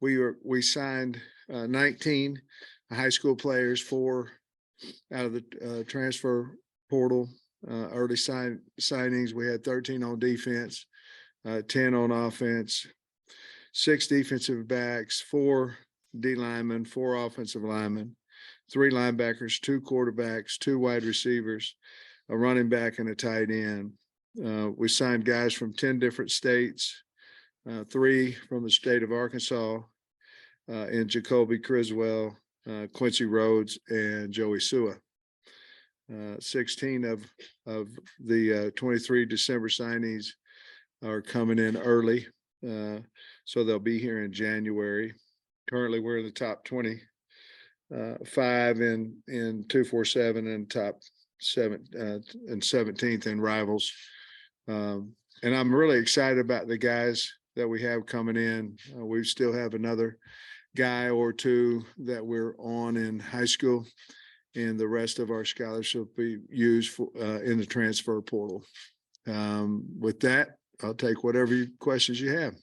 we signed 19 high school players, 4 out of the transfer portal. Early signings, we had 13 on defense, 10 on offense, 6 defensive backs, 4 D linemen, 4 offensive linemen, 3 linebackers, 2 quarterbacks, 2 wide receivers, a running back, and a tight end. We signed guys from 10 different states, 3 from the state of Arkansas, in Jacoby Criswell, Quincy Rhodes, and Joey Sua. 16 of the 23 December signees are coming in early, so they'll be here in January. Currently, we're in the top 25 in 247 and top 7 and 17th in rivals. And I'm really excited about the guys that we have coming in. We still have another guy or 2 that we're on in high school, and the rest of our scholarship will be used for, in the transfer portal. With that, I'll take whatever questions you have.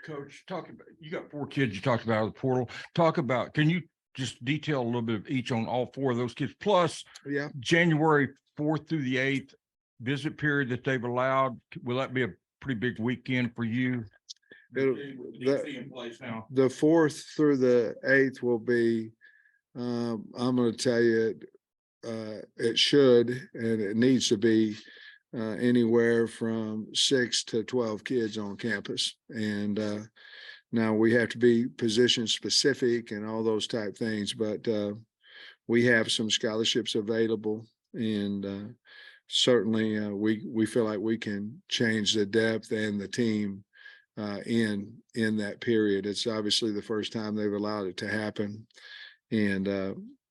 Coach, talk about, you got 4 kids you talked about out of the portal. Talk about, can you just detail a little bit of each on all 4 of those kids, plus January 4th through the 8th visit period that they've allowed? Will that be a pretty big weekend for you? The 4th through the 8th will be, I'm going to tell you, it should, and it needs to be anywhere from 6 to 12 kids on campus. And now we have to be position specific and all those type things, but we have some scholarships available, and certainly we feel like we can change the depth and the team in that period. It's obviously the first time they've allowed it to happen, and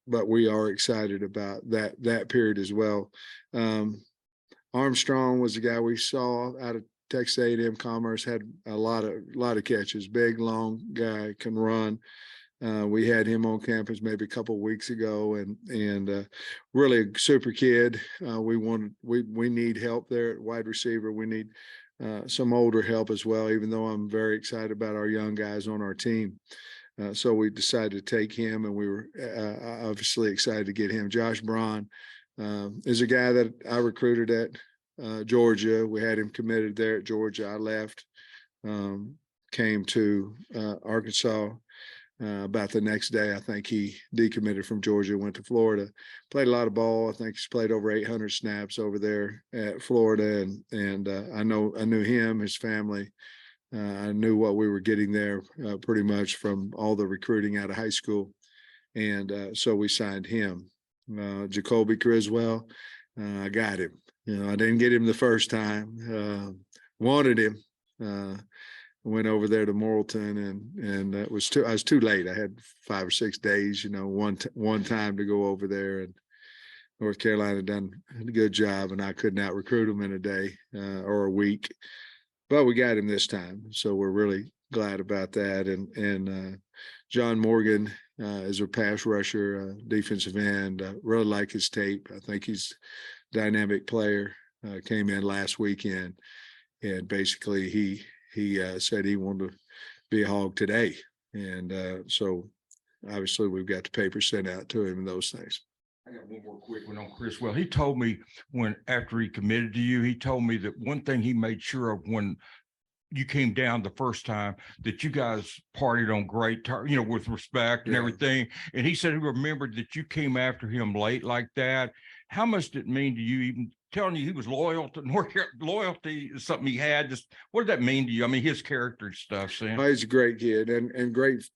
but we are excited about that period as well. Armstrong was the guy we saw out of Texas A&M Commerce, had a lot of catches, big, long guy, can run. We had him on campus maybe a couple of weeks ago, and really a super kid. We need help there at wide receiver. We need some older help as well, even though I'm very excited about our young guys on our team. So we decided to take him, and we were obviously excited to get him. Josh Braun is a guy that I recruited at Georgia. We had him committed there at Georgia. I left, came to Arkansas. About the next day, I think he decommitted from Georgia, went to Florida, played a lot of ball. I think he's played over 800 snaps over there at Florida, and I knew him, his family. I knew what we were getting there pretty much from all the recruiting out of high school, and so we signed him. Jacoby Criswell, I got him. I didn't get him the first time. Wanted him. Went over there to Morrilton, and I was too late. I had 5 or 6 days, one time to go over there, and North Carolina done a good job, and I could not recruit him in a day or a week, but we got him this time, so we're really glad about that. And John Morgan is a pass rusher, defensive end. Really like his tape. I think he's a dynamic player. Came in last weekend, and basically he said he wanted to be a Hog today. And so obviously we've got the paper sent out to him and those things. I got one more quick one on Chris. Well, he told me after he committed to you, he told me that one thing he made sure of when you came down the first time, that you guys partied on great, with respect and everything. And he said he remembered that you came after him late like that. How much did it mean to you, even telling you he was loyal to North Carolina? Loyalty is something he had. Just what did that mean to you? I mean, his character and stuff, Sam. Well, he's a great kid and great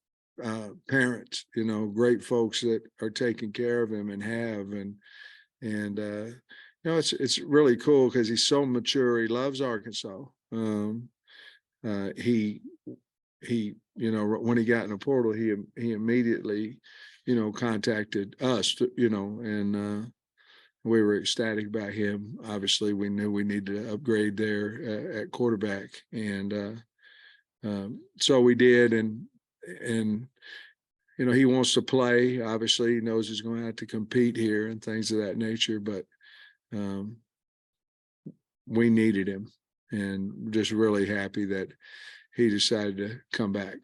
parents, great folks that are taking care of him and have, and it's really cool because he's so mature. He loves Arkansas. He when he got in the portal, he immediately contacted us, and we were ecstatic about him. Obviously, we knew we needed to upgrade there at quarterback, and so we did. And he wants to play. Obviously, he knows he's going to have to compete here and things of that nature. But we needed him, and just really happy that he decided to come back.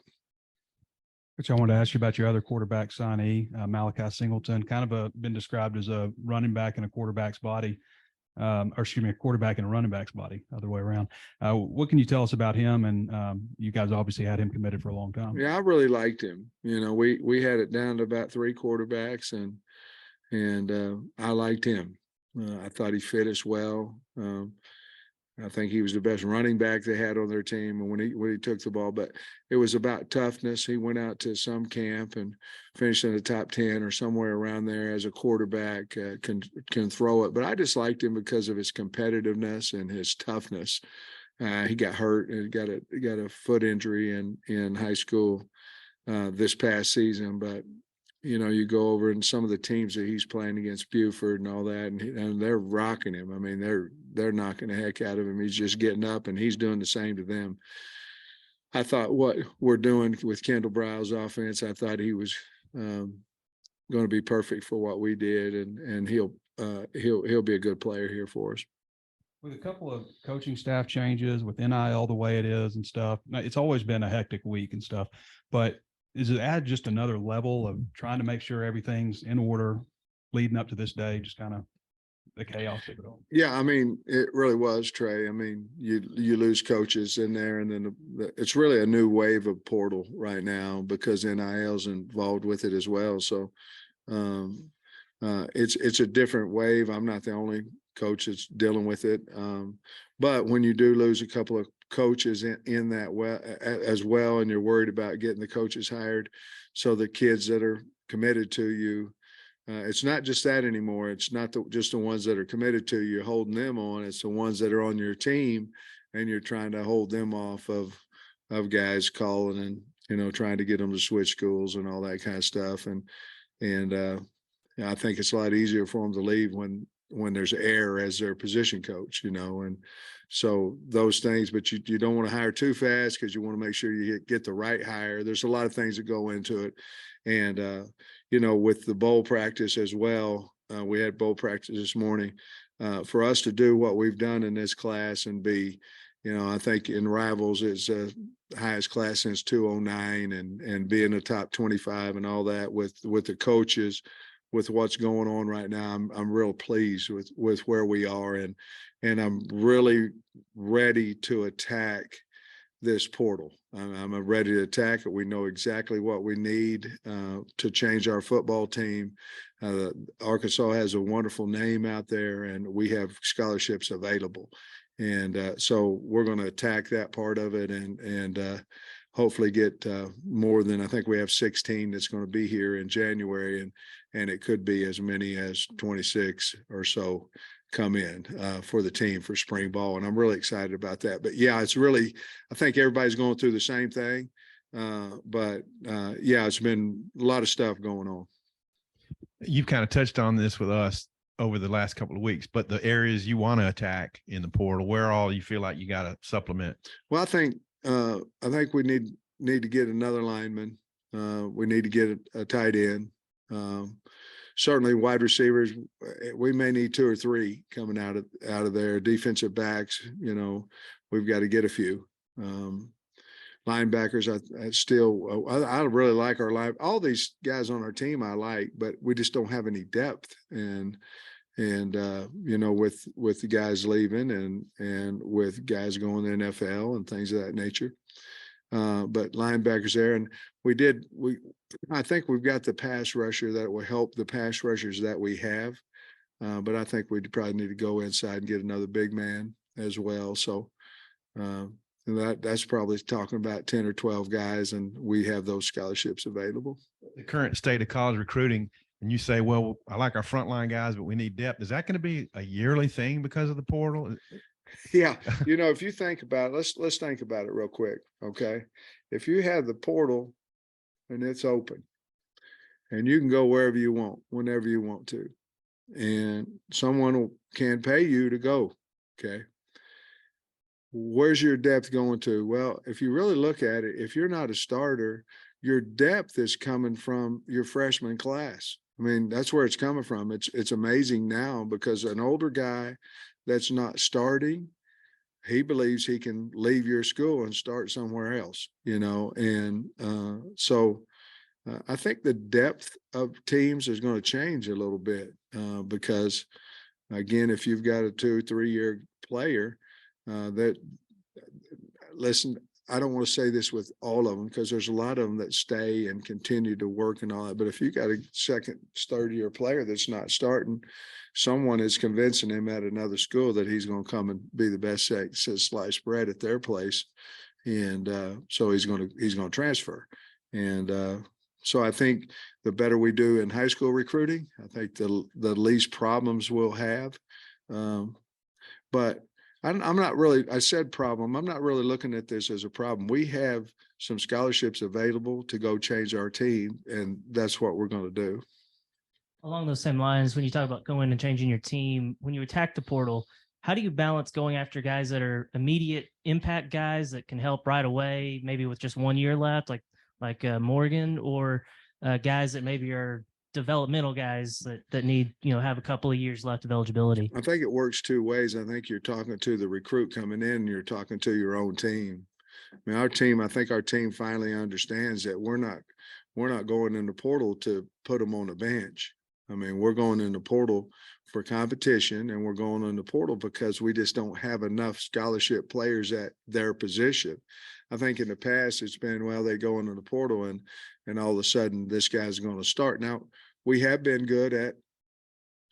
Which I wanted to ask you about your other quarterback signee, Malachi Singleton, kind of been described as a running back in a quarterback's body, or excuse me, a quarterback in a running back's body, other way around. What can you tell us about him? And you guys obviously had him committed for a long time. Yeah, I really liked him. You know, we had it down to about 3 quarterbacks, and I liked him. I thought he fit us well. I think he was the best running back they had on their team, and when he took the ball, but it was about toughness. He went out to some camp and finished in the top 10 or somewhere around there as a quarterback, can throw it. But I just liked him because of his competitiveness and his toughness. He got hurt and got a foot injury in high school this past season, but you know, you go over and some of the teams that he's playing against, Buford and all that, and they're rocking him. I mean, they're knocking the heck out of him. He's just getting up, and he's doing the same to them. I thought what we're doing with Kendall Brow's offense, I thought he was going to be perfect for what we did, and he'll be a good player here for us. With a couple of coaching staff changes, with NIL the way it is and stuff, it's always been a hectic week and stuff, but is it add just another level of trying to make sure everything's in order leading up to this day, just kind of the chaos of it all? Yeah, I mean, it really was, Trey. I mean, you lose coaches in there, and then it's really a new wave of portal right now because NIL's involved with it as well. So it's a different wave. I'm not the only coach that's dealing with it. But when you do lose a couple of coaches in that as well, and you're worried about getting the coaches hired, so the kids that are committed to you, it's not just that anymore. It's not just the ones that are committed to you, holding them on. It's the ones that are on your team, and you're trying to hold them off of guys calling and, you know, trying to get them to switch schools and all that kind of stuff. And I think it's a lot easier for them to leave when there's air as their position coach, you know, and so those things, but you don't want to hire too fast because you want to make sure you get the right hire. There's a lot of things that go into it. And, you know, with the bowl practice as well, we had bowl practice this morning. For us to do what we've done in this class and be, you know, I think in Rivals it's the highest class since 2009, and be in the top 25 and all that with the coaches, with what's going on right now. I'm real pleased with where we are, and I'm really ready to attack this portal. I'm ready to attack it. We know exactly what we need to change our football team. Arkansas has a wonderful name out there, and we have scholarships available. And so we're going to attack that part of it, and hopefully get more than, I think we have 16 that's going to be here in January, and it could be as many as 26 or so come in for the team for spring ball. And I'm really excited about that. But yeah, it's really, I think everybody's going through the same thing. But yeah, it's been a lot of stuff going on. You've kind of touched on this with us over the last couple of weeks, but the areas you want to attack in the portal, where all you feel like you got to supplement? Well, I think we need to get another lineman. We need to get a tight end. Certainly wide receivers. We may need 2 or 3 coming out of there. Defensive backs, you know, we've got to get a few. Linebackers, I really like our line. All these guys on our team I like, but we just don't have any depth. And you know, with the guys leaving and with guys going to the NFL and things of that nature. But linebackers there, and I think we've got the pass rusher that will help the pass rushers that we have. But I think we probably need to go inside and get another big man as well. So that's probably talking about 10 or 12 guys, and we have those scholarships available. The current state of college recruiting, and you say, well, I like our frontline guys, but we need depth. Is that going to be a yearly thing because of the portal? Yeah. You know, if you think about it, let's think about it real quick. Okay. If you have the portal and it's open and you can go wherever you want, whenever you want to, and someone can pay you to go. Okay. Where's your depth going to? Well, if you really look at it, if you're not a starter, your depth is coming from your freshman class. I mean, that's where it's coming from. It's amazing now because an older guy that's not starting he believes he can leave your school and start somewhere else, and so I think the depth of teams is going to change a little bit because, again, if you've got a 2-3 year player that, listen, I don't want to say this with all of them because there's a lot of them that stay and continue to work and all that. But if you got a second, third year player that's not starting, someone is convincing him at another school that he's going to come and be the best sliced bread at their place, and so he's going to transfer. And so I think the better we do in high school recruiting, I think the least problems we'll have. But I'm not really, I said problem, I'm not really looking at this as a problem. We have some scholarships available to go change our team, and that's what we're going to do. Along those same lines, when you talk about going and changing your team, when you attack the portal, how do you balance going after guys that are immediate impact guys that can help right away, maybe with just 1 year left, like Morgan, or guys that maybe are developmental guys that need, have a couple of years left of eligibility? I think it works two ways. I think you're talking to the recruit coming in, and you're talking to your own team. I mean, I think our team finally understands that we're not going in the portal to put them on the bench. I mean, we're going in the portal for competition, and we're going in the portal because we just don't have enough scholarship players at their position. I think in the past it's been, well, they go into the portal and all of a sudden this guy's going to start. Now, we have been good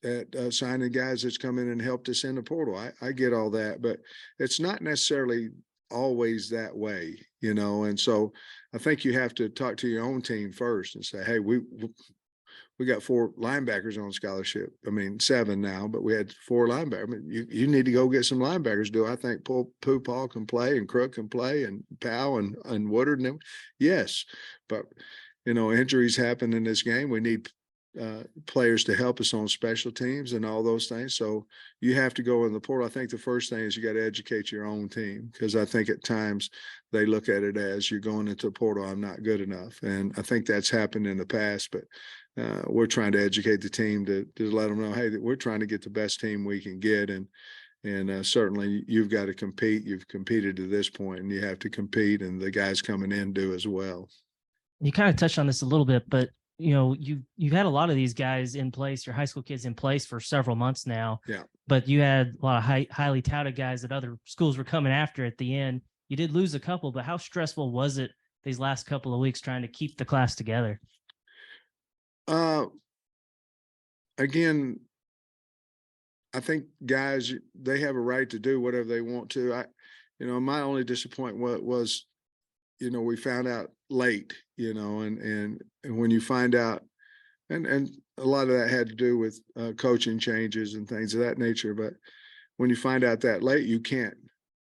at signing guys that's come in and helped us in the portal. I get all that, but it's not necessarily always that way, and so I think you have to talk to your own team first and say, hey, we got 4 linebackers on scholarship. I mean, 7 now, but we had 4 linebackers. I mean, you need to go get some linebackers. Do I think Paul can play, and Crook can play, and Powell and Woodard and them? Yes, but injuries happen in this game. We need players to help us on special teams and all those things. So you have to go in the portal. I think the first thing is you got to educate your own team, because I think at times they look at it as, you're going into the portal, I'm not good enough. And I think that's happened in the past, but we're trying to educate the team to let them know, hey, that we're trying to get the best team we can get. And certainly you've got to compete. You've competed to this point, and you have to compete, and the guys coming in do as well. You kind of touched on this a little bit, but you've had a lot of these guys in place, your high school kids in place for several months now. Yeah. But you had a lot of highly touted guys that other schools were coming after at the end. You did lose a couple, but how stressful was it these last couple of weeks trying to keep the class together? Again, I think guys, they have a right to do whatever they want to. My only disappointment was, we found out late, and when you find out, and a lot of that had to do with coaching changes and things of that nature. But when you find out that late, you can't.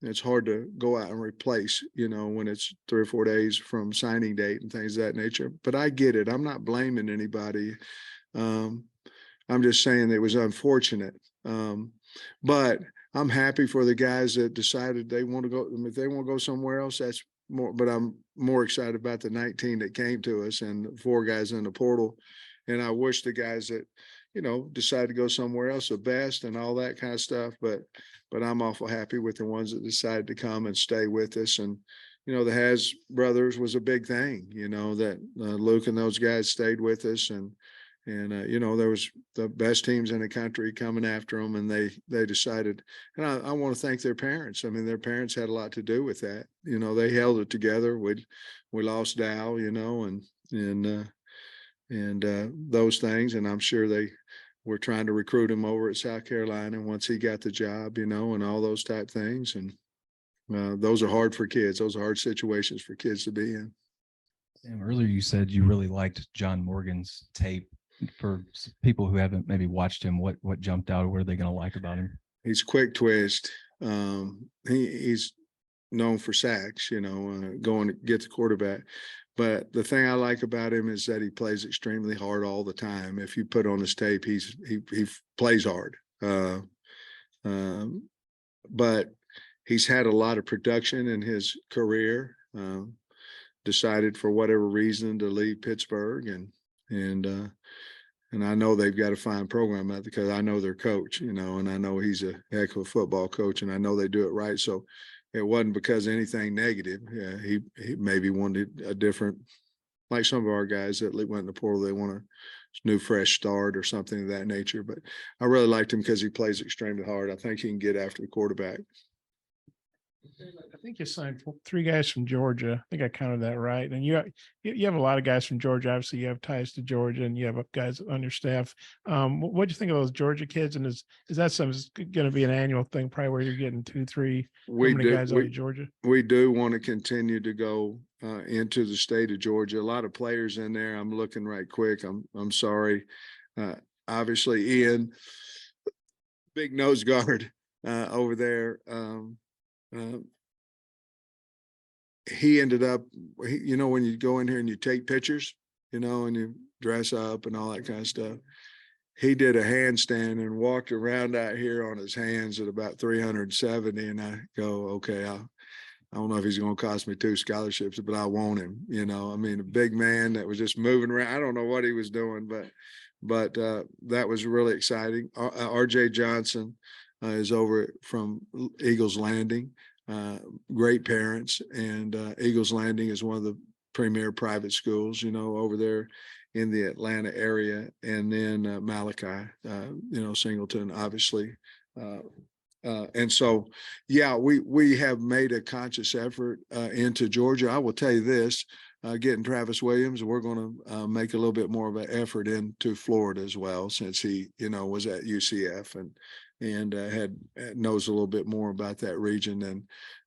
It's hard to go out and replace, when it's 3 or 4 days from signing date and things of that nature. But I get it. I'm not blaming anybody. I'm just saying it was unfortunate. But I'm happy for the guys that decided they want to go. If they want to go somewhere else, that's more. But I'm more excited about the 19 that came to us and 4 guys in the portal. And I wish the guys that, decided to go somewhere else the best and all that kind of stuff. But I'm awful happy with the ones that decided to come and stay with us. And, the Has brothers was a big thing, that Luke and those guys stayed with us. And there was the best teams in the country coming after them, and they decided, and I want to thank their parents. I mean, their parents had a lot to do with that. They held it together. We lost Dow, and those things. And I'm sure they were trying to recruit him over at South Carolina once he got the job, and all those type things. And those are hard for kids. Those are hard situations for kids to be in. Sam, earlier you said you really liked John Morgan's tape. For people who haven't maybe watched him, what jumped out, or what are they going to like about him? He's quick twist. He's known for sacks, going to get the quarterback. But the thing I like about him is that he plays extremely hard all the time. If you put on his tape, he plays hard. But he's had a lot of production in his career. Decided for whatever reason to leave Pittsburgh, and And I know they've got a fine program out because I know their coach, you know, and I know he's a heck of a football coach, and I know they do it right. So it wasn't because of anything negative. Yeah, he maybe wanted a different, like some of our guys that went in the portal, they want a new fresh start or something of that nature. But I really liked him because he plays extremely hard. I think he can get after the quarterback. I think you signed 3 guys from Georgia. I think I counted that right. And you have a lot of guys from Georgia. Obviously, you have ties to Georgia, and you have guys on your staff. What do you think of those Georgia kids? And is that something going to be an annual thing, probably where you're getting 2, 3 guys out of Georgia? We do want to continue to go into the state of Georgia. A lot of players in there. I'm looking right quick. I'm sorry. Obviously, Ian, big nose guard over there. He ended up, you know, when you go in here and you take pictures, you know, and you dress up and all that kind of stuff. He did a handstand and walked around out here on his hands at about 370. And I go, okay, I don't know if he's going to cost me 2 scholarships, but I want him. You know, I mean, a big man that was just moving around. I don't know what he was doing, but that was really exciting. RJ Johnson is over from Eagles Landing. Great parents, and Eagles Landing is one of the premier private schools, you know, over there in the Atlanta area. And then Malachi, you know, Singleton, obviously. And so, yeah, we have made a conscious effort into Georgia. I will tell you this, getting Travis Williams, we're going to make a little bit more of an effort into Florida as well, since he, you know, was at UCF and knows a little bit more about that region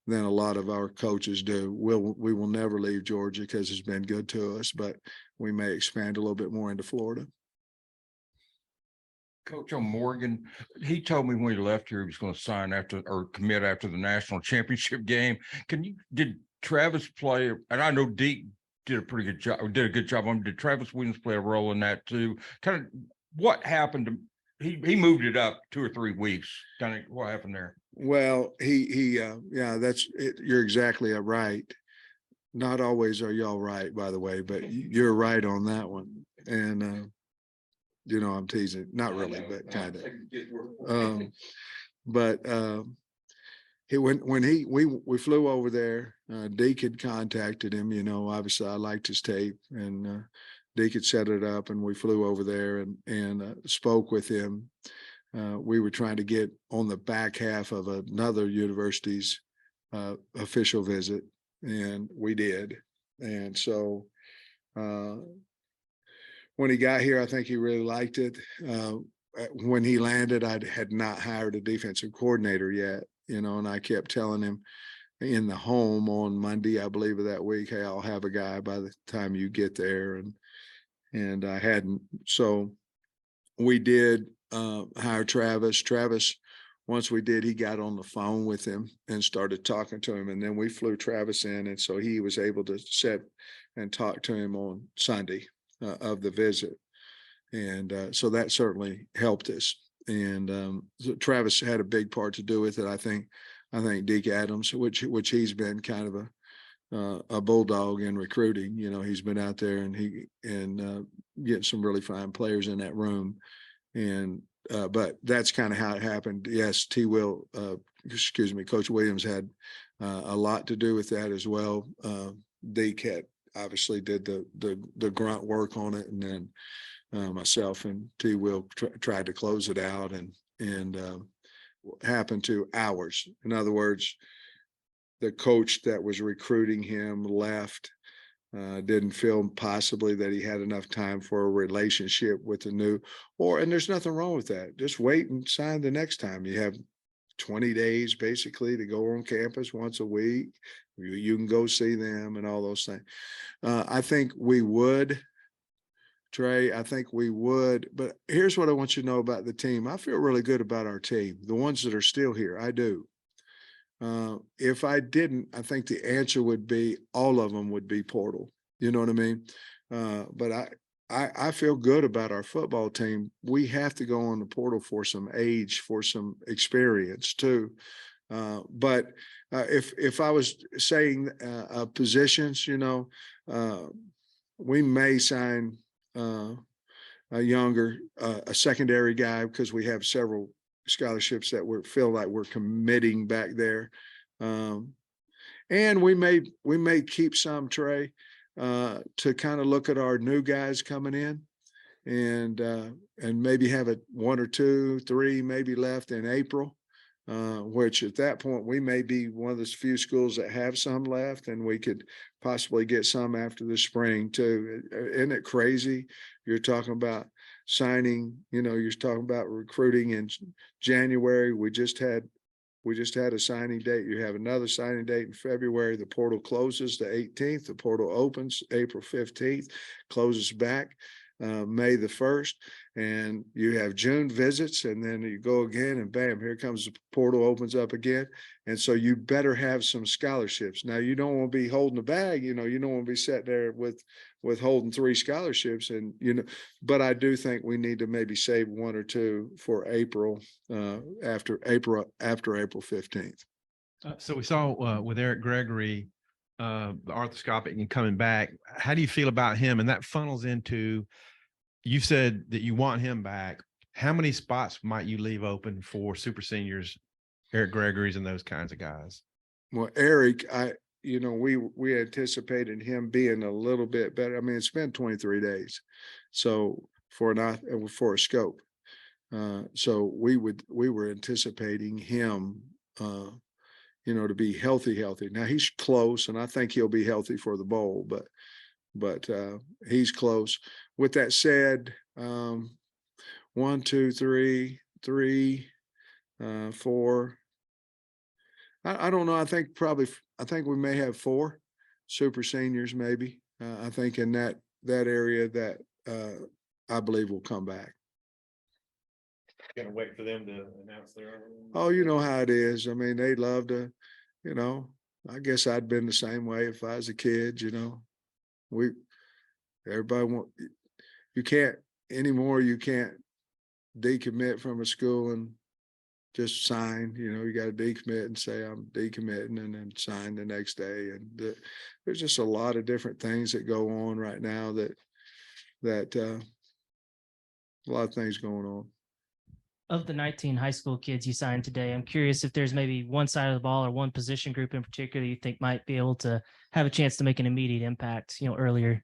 than a lot of our coaches do. We will never leave Georgia because it's been good to us, but we may expand a little bit more into Florida. Coach on Morgan, he told me when he left here he was going to sign after or commit after the national championship game. Did Travis play? And I know Deke did a pretty good job, or did a good job on him. Did Travis Williams play a role in that too? Kind of what happened to he moved it up 2 or 3 weeks. Kind of what happened there? Well, yeah, that's it. You're exactly right. Not always are y'all right, by the way, but you're right on that one. And you know, I'm teasing, not really, but kind of. We flew over there, Deke had contacted him, you know, obviously I liked his tape, and Deke had set it up, and we flew over there and spoke with him. We were trying to get on the back half of another university's official visit, and we did. And so when he got here, I think he really liked it. When he landed, I had not hired a defensive coordinator yet, you know, and I kept telling him in the home on Monday, I believe, of that week, hey, I'll have a guy by the time you get there. And I hadn't. So we did hire Travis. Travis, once we did, he got on the phone with him and started talking to him. And then we flew Travis in. And so he was able to sit and talk to him on Sunday of the visit. And so that certainly helped us. And so Travis had a big part to do with it. I think Deke Adams, which he's been kind of a bulldog in recruiting. You know, he's been out there and getting some really fine players in that room. And but that's kind of how it happened. Yes, Coach Williams had a lot to do with that as well. Deke had obviously did the grunt work on it, and then myself and T. Will tried to close it out, and happened to ours. In other words, the coach that was recruiting him left, didn't feel possibly that he had enough time for a relationship with the new, and there's nothing wrong with that. Just wait and sign the next time. You have 20 days basically to go on campus once a week. You can go see them and all those things. I think we would, Trey, but here's what I want you to know about the team. I feel really good about our team, the ones that are still here. I do. If I didn't, I think the answer would be all of them would be portal. You know what I mean? But I feel good about our football team. We have to go on the portal for some age, for some experience too. But if I was saying positions, you know, we may sign a younger, a secondary guy, because we have several scholarships that feel like we're committing back there. And we may keep some, Trey, to kind of look at our new guys coming in and maybe have it 1 or 2, 3 maybe left in April, which at that point we may be one of the few schools that have some left, and we could possibly get some after the spring too. Isn't it crazy? You're talking about signing, you're talking about recruiting in January. We just had a signing date. You have another signing date in February. The portal closes the 18th. The portal opens April 15th, closes back May the 1st. And you have June visits, and then you go again, and bam, here comes the portal, opens up again. And so you better have some scholarships. Now, you don't want to be holding the bag, you don't want to be sitting there with holding 3 scholarships. And, but I do think we need to maybe save 1 or 2 for April, after April 15th. So we saw with Eric Gregory, the arthroscopic and coming back. How do you feel about him? And that funnels into, you said that you want him back. How many spots might you leave open for super seniors, Eric Gregory's and those kinds of guys? Well, Eric, we anticipated him being a little bit better. I mean, it's been 23 days. So for a scope. So we were anticipating him, to be healthy. Now he's close, and I think he'll be healthy for the bowl, but he's close. With that said, 1, 2, 3, 4. I don't know. I think we may have 4 super seniors, maybe. I think in that area that I believe will come back. Gonna wait for them to announce their own. Oh, you know how it is. I mean, they'd love to, I guess I'd been the same way if I was a kid, you can't anymore. You can't decommit from a school and just sign, you got to decommit and say, I'm decommitting, and then sign the next day. And there's just a lot of different things that go on right now that a lot of things going on. Of the 19 high school kids you signed today, I'm curious if there's maybe one side of the ball or one position group in particular you think might be able to have a chance to make an immediate impact, earlier.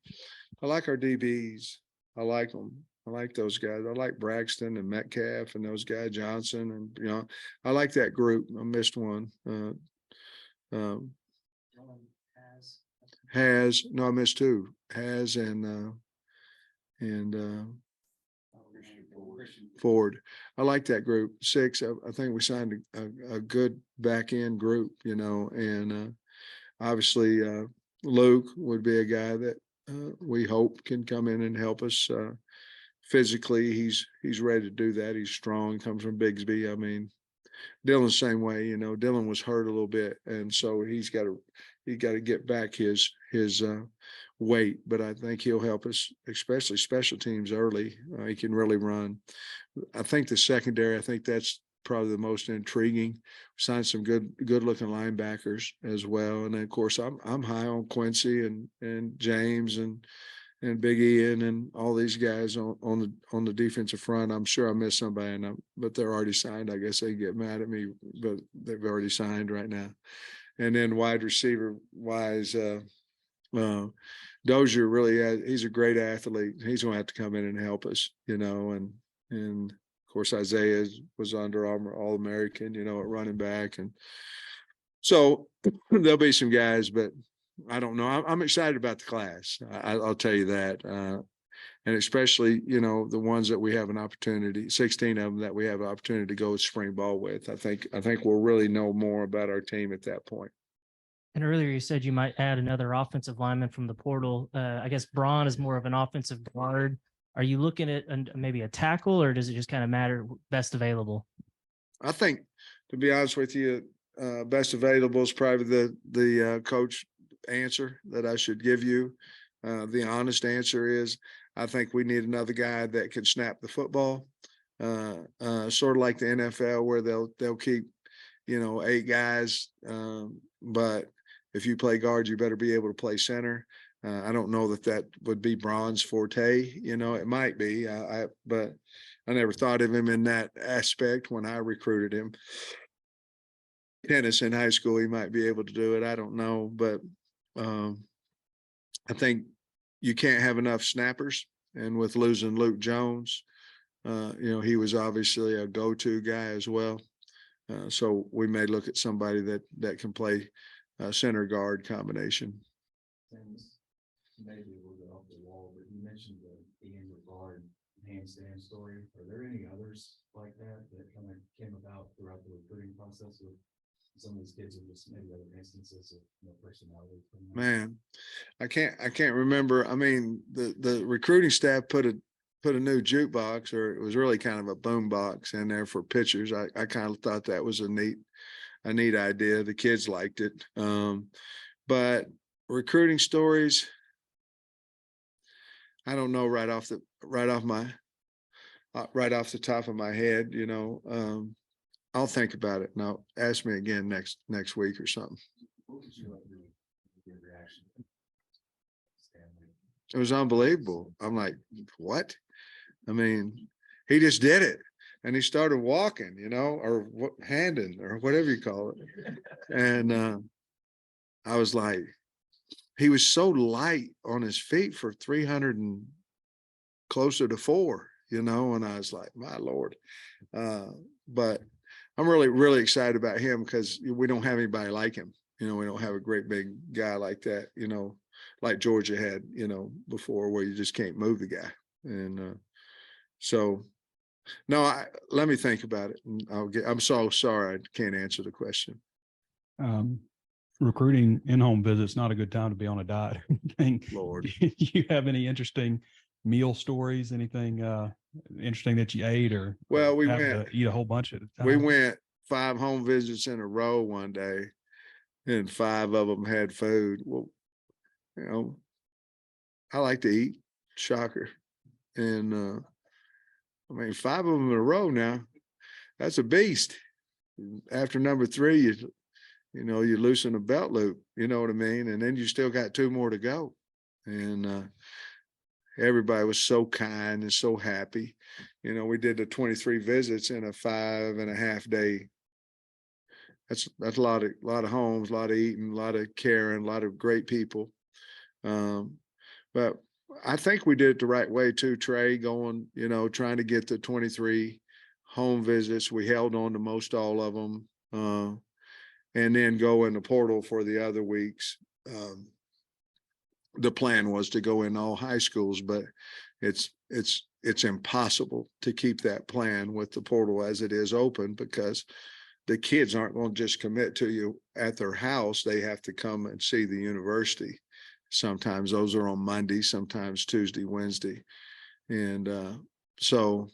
I like our DBs. I like them. I like those guys. I like Braxton and Metcalf and those guys, Johnson, and I like that group. I missed one. I missed 2. Has and Ford. I like that group. 6. I think we signed a good back end group, and obviously Luke would be a guy that we hope can come in and help us. Physically, he's ready to do that. He's strong, comes from Bigsby. I mean, Dylan's the same way, Dylan was hurt a little bit, and so he got to get back his weight, but I think he'll help us, especially special teams early. He can really run. I think the secondary, I think that's probably the most intriguing. We signed some good looking linebackers as well. And then of course I'm high on Quincy and James and Big Ian and all these guys on the defensive front. I'm sure I missed somebody, but they're already signed. I guess they get mad at me, but they've already signed right now. And then wide receiver wise, Dozier he's a great athlete. He's going to have to come in and help us, and of course Isaiah was Under Armour All-American, at running back. And so there'll be some guys, but I don't know. I'm excited about the class. I'll tell you that. And especially, the ones that we have an opportunity, 16 of them that we have an opportunity to go to spring ball with. I think we'll really know more about our team at that point. And earlier you said you might add another offensive lineman from the portal. I guess Braun is more of an offensive guard. Are you looking at maybe a tackle, or does it just kind of matter best available? I think, to be honest with you, best available is probably the coach answer that I should give you. The honest answer is I think we need another guy that can snap the football, sort of like the NFL, where they'll keep, 8 guys, but if you play guard, you better be able to play center. I don't know that that would be Braun's forte, you know, it might be, but I never thought of him in that aspect when I recruited him. Tennis in high school, he might be able to do it. I don't know, but I think you can't have enough snappers. And with losing Luke Jones, you know, he was obviously a go-to guy as well. So we may look at somebody that can play center guard combination. Maybe a little bit off the wall, but you mentioned the Andrew Guard handstand story. Are there any others like that kind of came about throughout the recruiting process with some of these kids, or just maybe other instances of, you know, personality? Man, I can't remember. I mean, the recruiting staff put a new jukebox, or it was really kind of a boom box in there for pitchers. I kind of thought that was a neat idea. The kids liked it. But recruiting stories, I don't know right off the top of my head, you know. I'll think about it. Now ask me again next week or something. What was your reaction? It was unbelievable. I'm like, what? I mean, he just did it. And he started walking, you know, or handing, or whatever you call it. And I was like, he was so light on his feet for 300 and closer to 4, you know, and I was like, my Lord. But I'm really, really excited about him because we don't have anybody like him. You know, we don't have a great big guy like that, you know, like Georgia had, you know, before, where you just can't move the guy. And so, no, let me think about it. And I'm so sorry I can't answer the question. Recruiting in-home visits, not a good time to be on a diet. Lord. Do you have any interesting meal stories? Anything interesting that you ate, or Well, we having went, to eat a whole bunch at a time? we went 5 home visits in a row one day, and 5 of them had food. Well, you know, I like to eat, shocker. And I mean, 5 of them in a row now, that's a beast. After number 3, you know, you loosen a belt loop, you know what I mean? And then you still got 2 more to go. And everybody was so kind and so happy. You know, we did the 23 visits in a 5.5 day. That's a lot of homes, a lot of eating, a lot of caring, a lot of great people. But I think we did it the right way too, Trey, going, you know, trying to get the 23 home visits. We held on to most all of them, and then go in the portal for the other weeks. The plan was to go in all high schools, but it's impossible to keep that plan with the portal as it is open, because the kids aren't going to just commit to you at their house. They have to come and see the university. Sometimes those are on Monday, sometimes Tuesday, Wednesday. And so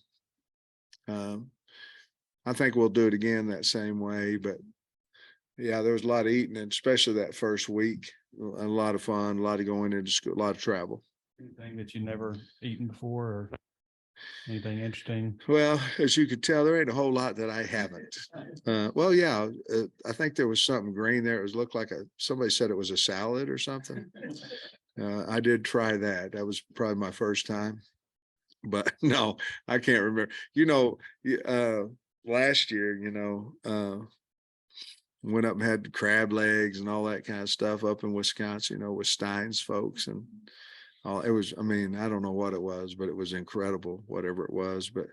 I think we'll do it again that same way. But yeah, there was a lot of eating, and especially that first week, a lot of fun, a lot of going into school, a lot of travel. Anything that you never eaten before, or anything interesting? Well, as you could tell, there ain't a whole lot that I haven't. Well, yeah, I think there was something green there. It looked like somebody said it was a salad or something. I did try that. That was probably my first time, but no, I can't remember. You know, last year, you know, went up and had crab legs and all that kind of stuff up in Wisconsin, you know, with Stein's folks. And it was, I mean, I don't know what it was, but it was incredible, whatever it was. But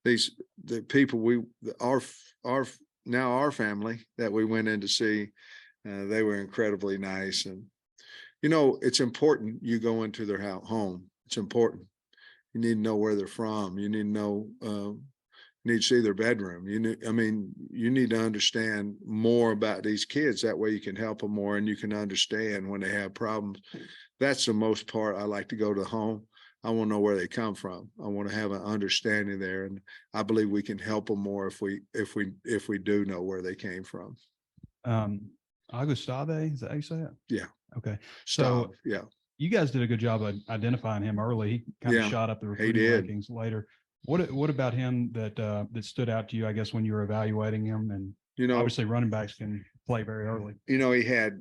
the people our family that we went in to see, they were incredibly nice. And, you know, it's important you go into their home. It's important. You need to know where they're from. You need to know, need to see their bedroom. You need to understand more about these kids. That way you can help them more, and you can understand when they have problems. That's the most part. I like to go to the home. I want to know where they come from. I want to have an understanding there, and I believe we can help them more if we do know where they came from. Augustave, is that how you say it? Yeah. Okay. So yeah, you guys did a good job of identifying him early. He kind of shot up the recruiting did. rankings later. What about him that stood out to you, I guess, when you were evaluating him? And, you know, obviously running backs can play very early. You know, he had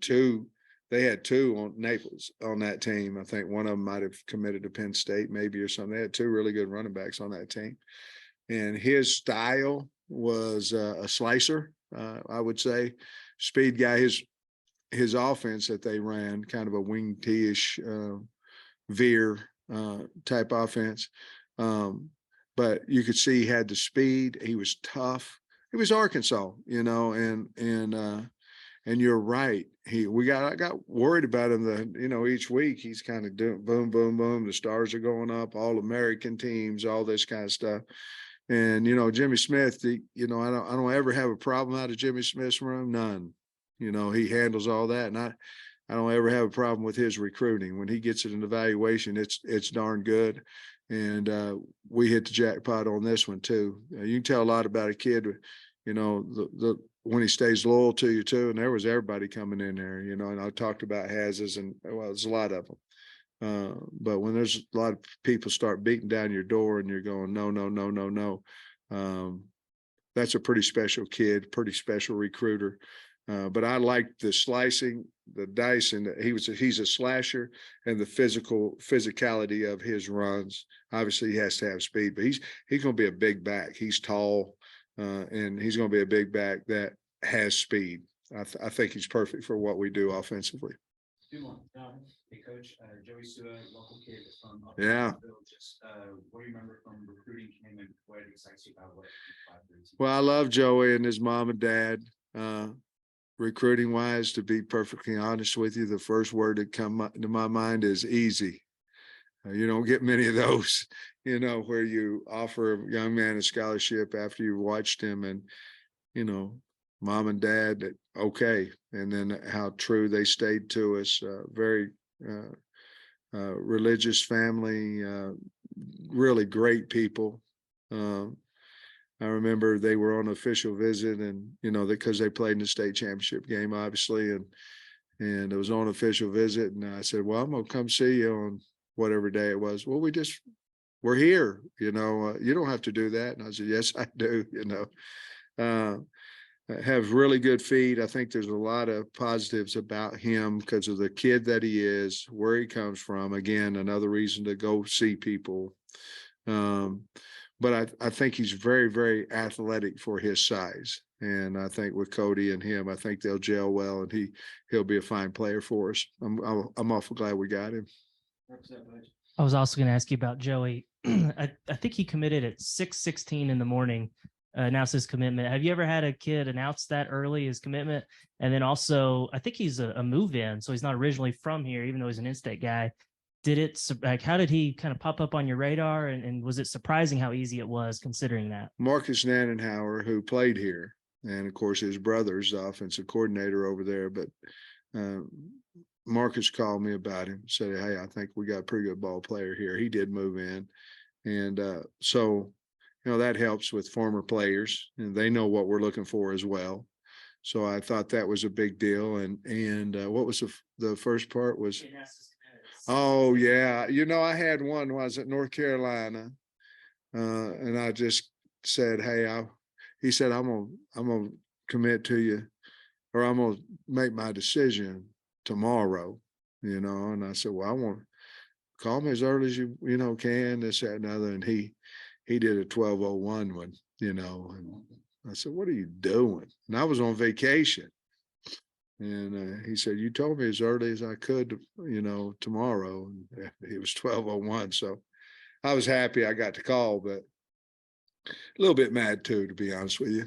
2 they had two on Naples on that team. I think one of them might have committed to Penn State maybe or something. They had two really good running backs on that team. And his style was a slicer, I would say. Speed guy, his offense that they ran, kind of a wing T-ish veer type offense. But you could see he had the speed. He was tough. He was Arkansas, and you're right. I got worried about him. Each week he's kind of doing boom, boom, boom. The stars are going up, all American teams, all this kind of stuff. And, Jimmy Smith, I don't ever have a problem out of Jimmy Smith's room. None. He handles all that. And I don't ever have a problem with his recruiting. When he gets it in evaluation, it's darn good. And we hit the jackpot on this one too. You can tell a lot about a kid, when he stays loyal to you too. And there was everybody coming in there, and I talked about Hazes, and there's a lot of them. But when there's a lot of people start beating down your door and you're going, no, no, no, no, no. That's a pretty special kid, pretty special recruiter. But I like the slicing, the dicing. He's a slasher, and the physicality of his runs. Obviously, he has to have speed, but he's going to be a big back. He's tall, and he's going to be a big back that has speed. I think he's perfect for what we do offensively. Hey, Coach, Joey Sua, local kid from up Yeah. Just what do you remember from recruiting him, and what excites you about what? Well, I love Joey and his mom and dad. Recruiting wise, to be perfectly honest with you, the first word that come to my mind is easy. You don't get many of those, where you offer a young man a scholarship after you've watched him, and, mom and dad, okay. And then how true they stayed to us. Very religious family, really great people. I remember they were on an official visit, and, because they played in the state championship game, obviously, and it was on official visit. And I said, well, I'm going to come see you on whatever day it was. Well, we're here, you don't have to do that. And I said, yes, I do, have really good feed. I think there's a lot of positives about him because of the kid that he is, where he comes from. Again, another reason to go see people. But I think he's very, very athletic for his size. And I think with Cody and him, I think they'll gel well, and he'll be a fine player for us. I'm awful glad we got him. I was also going to ask you about Joey. I think he committed at 6:16 in the morning, announced his commitment. Have you ever had a kid announce that early, his commitment? And then also, I think he's a move-in, so he's not originally from here, even though he's an in-state guy. How did he kind of pop up on your radar, and was it surprising how easy it was considering that? Marcus Nannenhauer, who played here, and of course his brother's the offensive coordinator over there, but Marcus called me about him, said, hey, I think we got a pretty good ball player here. He did move in. And so, that helps with former players, and they know what we're looking for as well. So I thought that was a big deal. And what was the first part was, oh yeah. I had one when I was at North Carolina, and I just said, hey, he said, I'm going to commit to you, or I'm going to make my decision tomorrow, and I said, well, I want to call me as early as you can, this, that, and other. And he did a 12:01 one, and I said, what are you doing? And I was on vacation. And he said, you told me as early as I could, tomorrow. And it was 12:01. So I was happy I got the call, but a little bit mad too, to be honest with you.